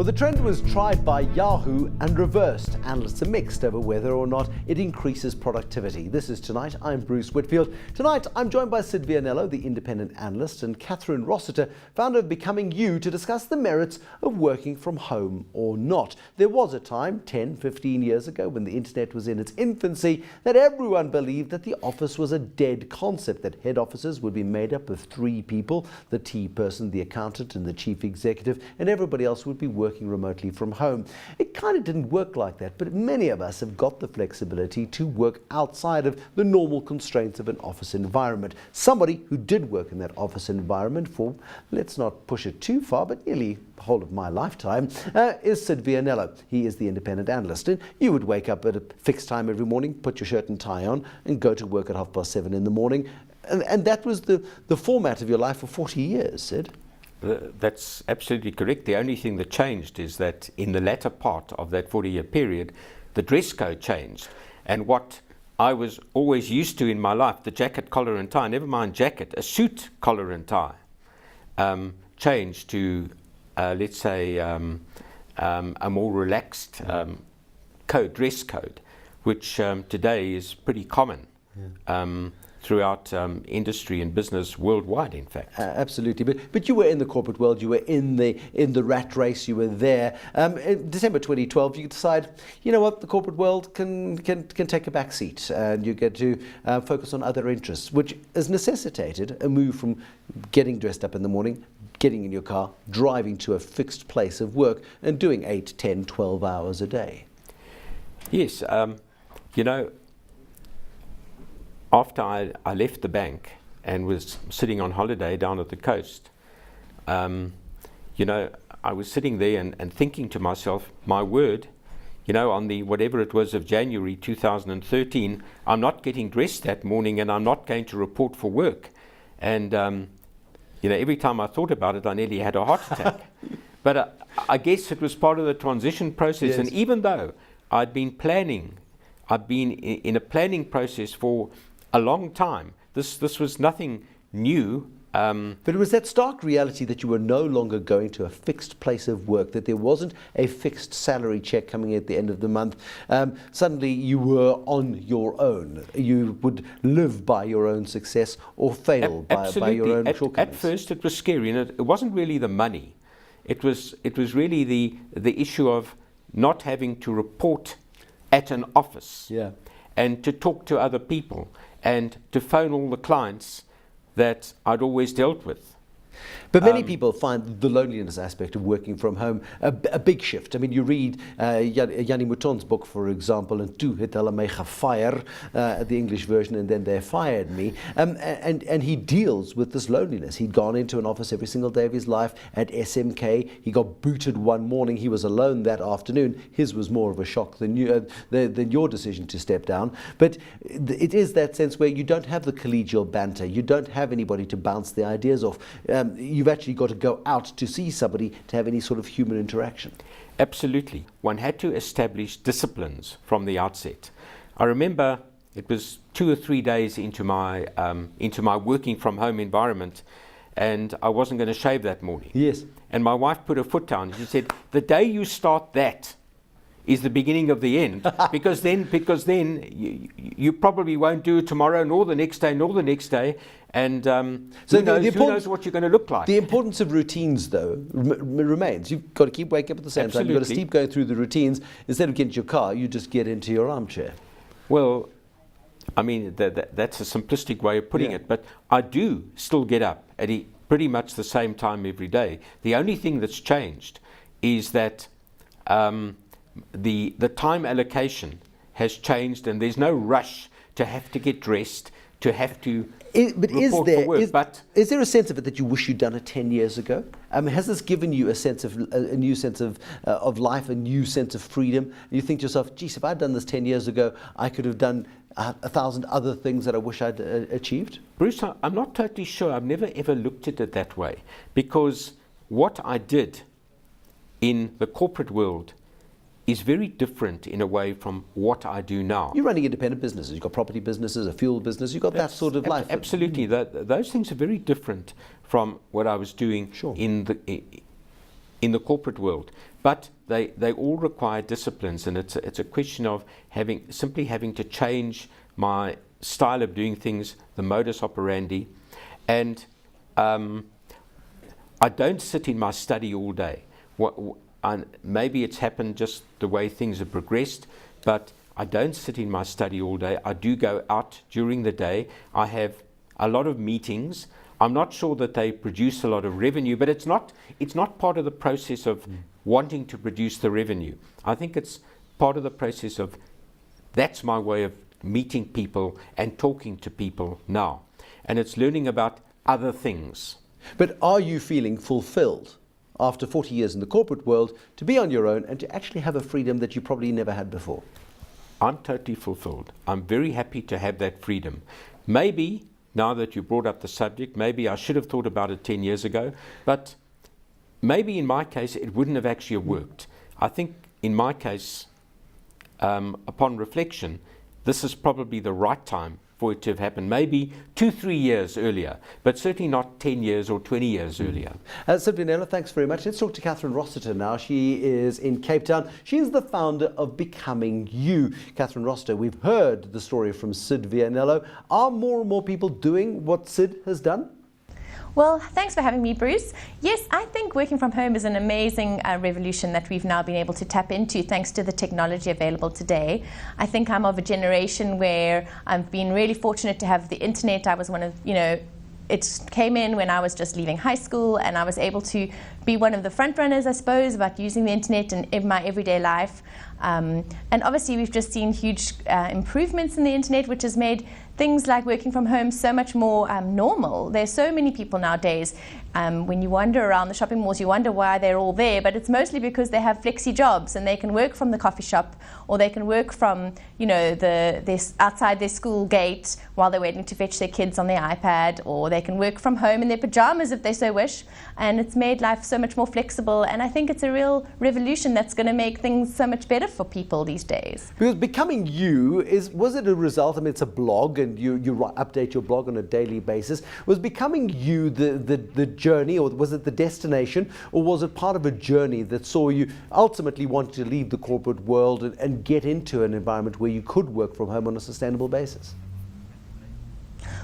The trend was tried by Yahoo and reversed. Analysts are mixed over whether or not it increases productivity. This is Tonight. I'm Bruce Whitfield. Tonight, I'm joined by Syd Vianello, the independent analyst, and Kathryn Rossiter, founder of Becoming You, to discuss the merits of working from home or not. There was a time, 10, 15 years ago, when the internet was in its infancy, that everyone believed that the office was a dead concept, that head offices would be made up of 3 people, the T person, the accountant, and the chief executive, and everybody else would be working remotely from home. It kind of didn't work like that, but many of us have got the flexibility to work outside of the normal constraints of an office environment. Somebody who did work in that office environment for, let's not push it too far, but nearly the whole of my lifetime, is Syd Vianello. He is the independent analyst. And you would wake up at a fixed time every morning, put your shirt and tie on, and go to work at 7:30 in the morning. And that was the format of your life for 40 years, Syd. That's absolutely correct. The only thing that changed is that in the latter part of that 40-year period, the dress code changed. And what I was always used to in my life, the jacket, collar and tie, never mind jacket, a suit, collar and tie, changed to, let's say, a more relaxed dress code, which today is pretty common. Throughout industry and business worldwide, in fact. Absolutely, but you were in the corporate world. You were in the rat race. You were there. In December 2012, you decide, you know what, the corporate world can take a back seat, and you get to focus on other interests, which has necessitated a move from getting dressed up in the morning, getting in your car, driving to a fixed place of work, and doing 8, 10, 12 hours a day. Yes, you know. After I left the bank and was sitting on holiday down at the coast, you know, I was sitting there and thinking to myself, my word, you know, on the whatever it was of January 2013, I'm not getting dressed that morning and I'm not going to report for work. And, you know, every time I thought about it, I nearly had a heart attack. But I guess it was part of the transition process. Yes. And even though I'd been in a planning process for a long time. This was nothing new. But it was that stark reality that you were no longer going to a fixed place of work, that there wasn't a fixed salary check coming at the end of the month. Suddenly you were on your own. You would live by your own success or fail by your own shortcomings. At first it was scary, and it wasn't really the money. It was really the issue of not having to report at an office. Yeah. And to talk to other people and to phone all the clients that I'd always dealt with. But many people find the loneliness aspect of working from home a big shift. I mean, you read Yanni Mouton's book, for example, and "Toe het hulle my gefire," the English version, and then they fired me. And he deals with this loneliness. He'd gone into an office every single day of his life at SMK. He got booted one morning. He was alone that afternoon. His was more of a shock than your decision to step down. But it is that sense where you don't have the collegial banter. You don't have anybody to bounce the ideas off. You've actually got to go out to see somebody to have any sort of human interaction. Absolutely. One had to establish disciplines from the outset. I remember it was 2 or 3 days into my working from home environment, and I wasn't going to shave that morning. Yes. And my wife put her foot down. She said, "The day you start that is the beginning of the end, because then you probably won't do it tomorrow, nor the next day, nor the next day, and who knows what you're going to look like." The importance of routines, though, remains. You've got to keep waking up at the same time. You've got to keep going through the routines. Instead of getting into your car, you just get into your armchair. Well, I mean, that's a simplistic way of putting it, but I do still get up at pretty much the same time every day. The only thing that's changed is that the time allocation has changed, and there's no rush to have to get dressed, to have to report for work. Is there a sense of it that you wish you'd done it 10 years ago? Has this given you a new sense of life, a new sense of freedom? You think to yourself, geez, if I'd done this 10 years ago, I could have done 1,000 other things that I wish I'd achieved? Bruce, I'm not totally sure. I've never ever looked at it that way, because what I did in the corporate world is very different in a way from what I do now. You're running independent businesses. You've got property businesses, a fuel business. You've got that sort of life. Absolutely. Those things are very different from what I was doing in the corporate world. But they all require disciplines, and it's a question of simply having to change my style of doing things, the modus operandi. And I don't sit in my study all day. Maybe it's happened just the way things have progressed, but I don't sit in my study all day. I do go out during the day. I have a lot of meetings. I'm not sure that they produce a lot of revenue, but it's not part of the process of wanting to produce the revenue. I think it's part of the process of, that's my way of meeting people and talking to people now. And it's learning about other things. But are you feeling fulfilled after 40 years in the corporate world to be on your own and to actually have a freedom that you probably never had before? I'm totally fulfilled. I'm very happy to have that freedom. Maybe, now that you brought up the subject, maybe I should have thought about it 10 years ago, but maybe in my case it wouldn't have actually worked. I think in my case, upon reflection, this is probably the right time for it to have happened, maybe 2-3 years earlier, but certainly not 10 years or 20 years earlier. Syd Vianello, thanks very much. Let's talk to Kathryn Rossiter now. She is in Cape Town. She is the founder of Becoming You. Kathryn Rossiter, we've heard the story from Syd Vianello. Are more and more people doing what Syd has done? Well, thanks for having me, Bruce. Yes, I think working from home is an amazing revolution that we've now been able to tap into thanks to the technology available today. I think I'm of a generation where I've been really fortunate to have the internet. I was one of, it came in when I was just leaving high school, and I was able to be one of the front runners, I suppose, about using the internet in my everyday life. And obviously we've just seen huge improvements in the internet, which has made things like working from home so much more normal. There's so many people nowadays. When you wander around the shopping malls, you wonder why they're all there, but it's mostly because they have flexi jobs and they can work from the coffee shop, or they can work from, outside their school gate while they're waiting to fetch their kids on their iPad, or they can work from home in their pajamas if they so wish. And it's made life so much more flexible, and I think it's a real revolution that's going to make things so much better for people these days. Because Becoming You, was it a result? I mean, it's a blog, and you update your blog on a daily basis. Was Becoming You the journey, or was it the destination, or was it part of a journey that saw you ultimately want to leave the corporate world and get into an environment where you could work from home on a sustainable basis?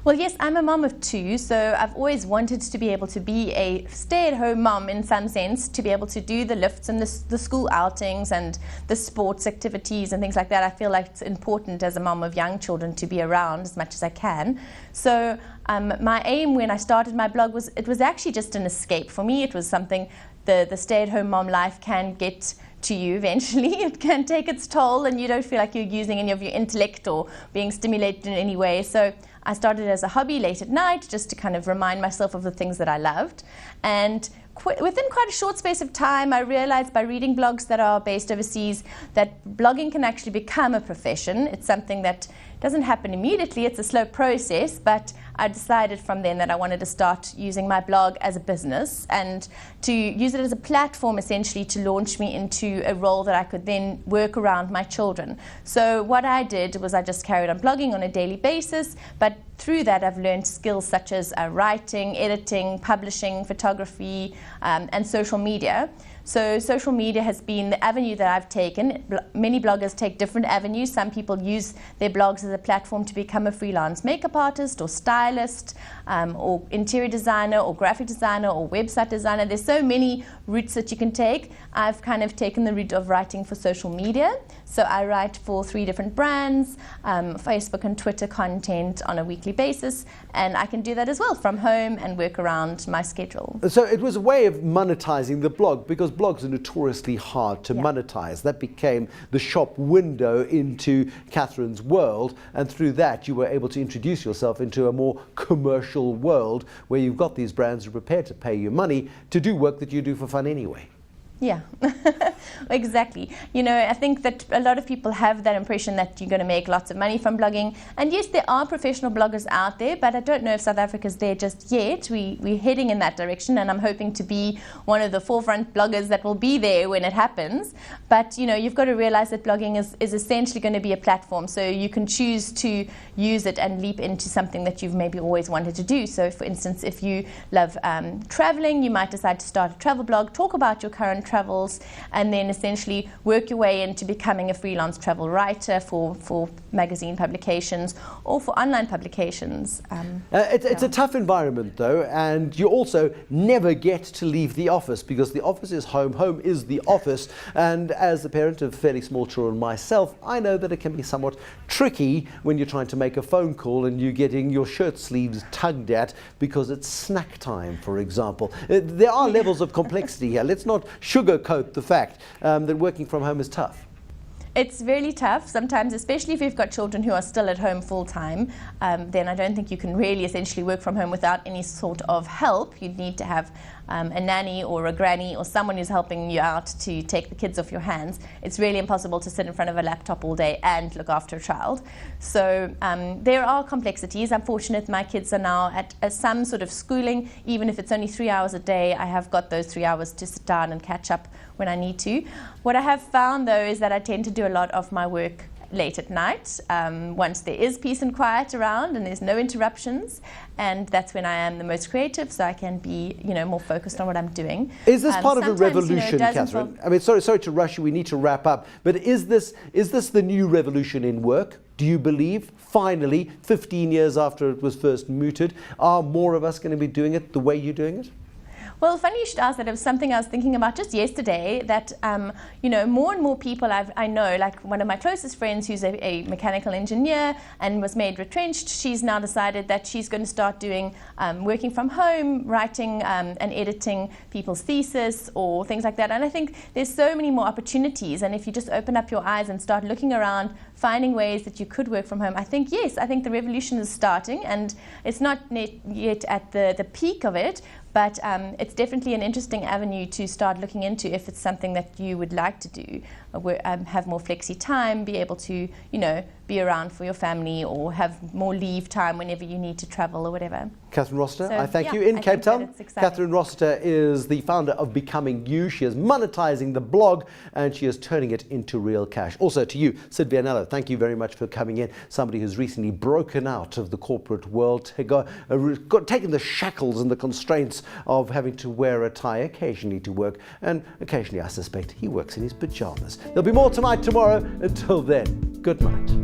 Well, yes, I'm a mom of 2, so I've always wanted to be able to be a stay-at-home mom in some sense, to be able to do the lifts and the school outings and the sports activities and things like that. I feel like it's important as a mom of young children to be around as much as I can. So my aim when I started my blog was actually just an escape. For me, it was something, the stay-at-home mom life can get to you eventually. It can take its toll, and you don't feel like you're using any of your intellect or being stimulated in any way. So I started as a hobby late at night, just to kind of remind myself of the things that I loved. And within quite a short space of time, I realized by reading blogs that are based overseas that blogging can actually become a profession. It's something that doesn't happen immediately. It's a slow process, but I decided from then that I wanted to start using my blog as a business and to use it as a platform essentially to launch me into a role that I could then work around my children. So what I did was I just carried on blogging on a daily basis, but through that I've learned skills such as writing, editing, publishing, photography, and social media. So social media has been the avenue that I've taken. Many bloggers take different avenues. Some people use their blogs as a platform to become a freelance makeup artist or stylist, or interior designer or graphic designer or website designer. There's so many routes that you can take. I've kind of taken the route of writing for social media. So I write for 3 different brands, Facebook and Twitter content on a weekly basis, and I can do that as well from home and work around my schedule. So it was a way of monetizing the blog, because blogs are notoriously hard to monetize. That became the shop window into Kathryn's world, and through that you were able to introduce yourself into a more commercial world where you've got these brands who are prepared to pay you money to do work that you do for fun anyway. Yeah, exactly. You know, I think that a lot of people have that impression that you're going to make lots of money from blogging. And yes, there are professional bloggers out there, but I don't know if South Africa's there just yet. We're heading in that direction, and I'm hoping to be one of the forefront bloggers that will be there when it happens. But, you know, you've got to realize that blogging is essentially going to be a platform. So you can choose to use it and leap into something that you've maybe always wanted to do. So, for instance, if you love traveling, you might decide to start a travel blog, talk about your current travels, and then essentially work your way into becoming a freelance travel writer for magazine publications or for online publications. It's a tough environment though, and you also never get to leave the office because the office is home, home is the office, and as the parent of fairly small children myself, I know that it can be somewhat tricky when you're trying to make a phone call and you're getting your shirt sleeves tugged at because it's snack time, for example. There are levels of complexity here. Let's not sugarcoat the fact that working from home is tough. It's really tough sometimes, especially if you've got children who are still at home full time. Then I don't think you can really essentially work from home without any sort of help. You'd need to have a nanny or a granny or someone who's helping you out to take the kids off your hands. It's really impossible to sit in front of a laptop all day and look after a child. So there are complexities. I'm fortunate my kids are now at some sort of schooling. Even if it's only 3 hours a day, I have got those 3 hours to sit down and catch up when I need to. What I have found though is that I tend to do a lot of my work late at night, once there is peace and quiet around and there's no interruptions, and that's when I am the most creative, so I can be, you know, more focused on what I'm doing. Is this part of a revolution, you know, Kathryn? I mean, sorry to rush you, we need to wrap up, but is this the new revolution in work? Do you believe, finally, 15 years after it was first mooted, are more of us going to be doing it the way you're doing it? Well, funny you should ask that. It was something I was thinking about just yesterday, that, you know, more and more people I know, like one of my closest friends who's a mechanical engineer and was made retrenched, she's now decided that she's going to start doing working from home, writing and editing people's thesis or things like that. And I think there's so many more opportunities. And if you just open up your eyes and start looking around, finding ways that you could work from home, I think the revolution is starting, and it's not yet at the peak of it, but it's definitely an interesting avenue to start looking into if it's something that you would like to do. Have more flexi time, be able to, you know, be around for your family or have more leave time whenever you need to travel or whatever. Kathryn Rossiter, So, I thank yeah, you. In I Cape think that Town, it's exciting. Kathryn Rossiter is the founder of Becoming You. She is monetizing the blog and she is turning it into real cash. Also to you, Syd Vianello, thank you very much for coming in. Somebody who's recently broken out of the corporate world, taken the shackles and the constraints of having to wear a tie occasionally to work, and occasionally I suspect he works in his pajamas. There'll be more tonight, tomorrow. Until then, good night.